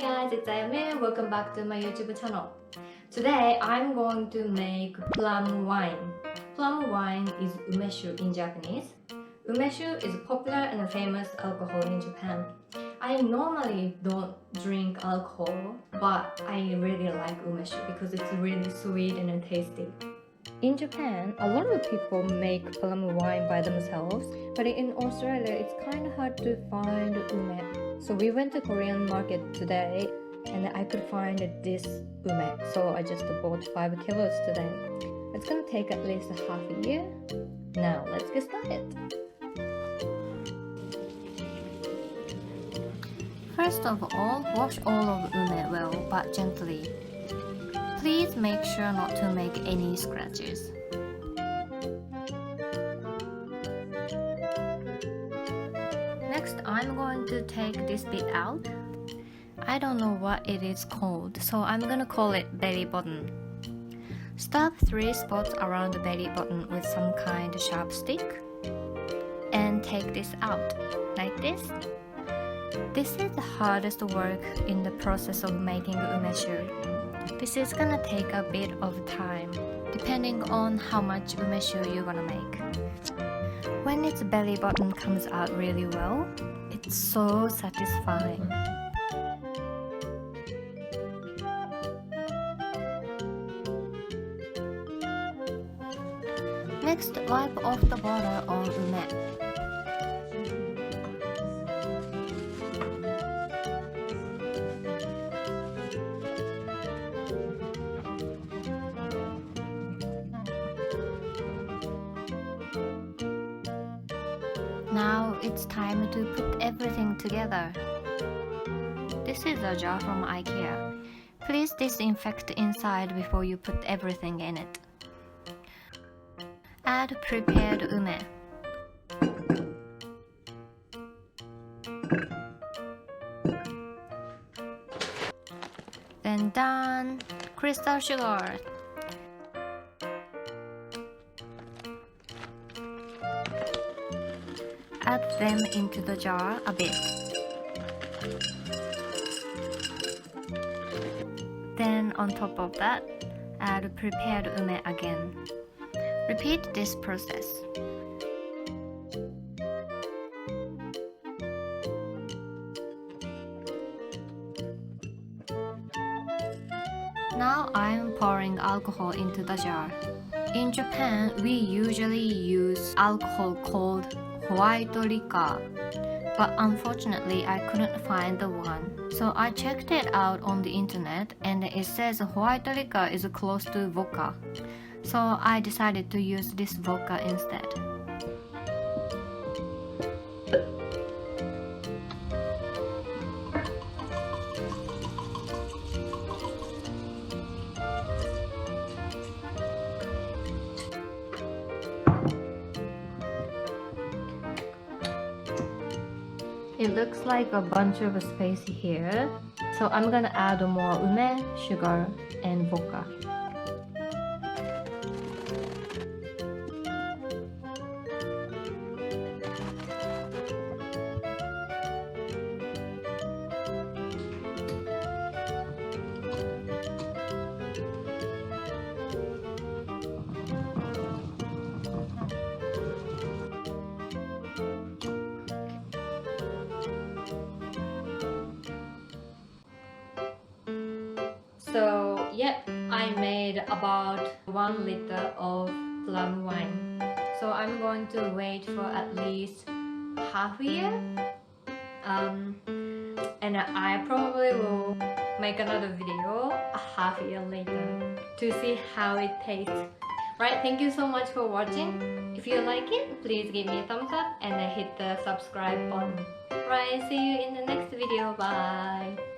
guys, it's Ayami. Welcome back to my YouTube channel. Today I'm going to make plum wine. Plum wine is Umeshu in Japanese. Umeshu is a popular and famous alcohol in Japan. I normally don't drink alcohol, but I really like Umeshu because it's really sweet and tasty. In Japan, a lot of people make plum wine by themselves, but in Australia, it's kind of hard to find ume. So we went to Korean market today, and I could find this ume. So I just bought 5 kilos today. It's gonna take at least half a year. Now let's get started. First of all, wash all of ume well, but gently. Please make sure not to make any scratches. Next, I'm going to take this bit out. I don't know what it is called, so I'm gonna call it belly button. Stop 3 spots around the belly button with some kind of sharp stick and take this out, like this. This is the hardest work in the process of making umeshu. This is gonna take a bit of time, depending on how much umeshu you're gonna make. When its belly button comes out really well, it's so satisfying. Next, wipe off the water on ume. Now it's time to put everything together. This is a jar from IKEA. Please disinfect inside before you put everything in it. Add prepared ume. Then done. Crystal sugar. Add them into the jar a bit. Then on top of that, add prepared ume again. Repeat this process. Now I'm pouring alcohol into the jar. In Japan, we usually use alcohol called white liquor, but unfortunately I couldn't find the one. So I checked it out on the internet and it says white liquor is close to vodka. So I decided to use this vodka instead. It looks like a bunch of space here, so I'm gonna add more ume, sugar, and vodka. So yep, I made about 1 liter of plum wine. So I'm going to wait for at least half a year. And I probably will make another video a half a year later to see how it tastes. Right, thank you so much for watching. If you like it, please give me a thumbs up and hit the subscribe button. Right, see you in the next video. Bye!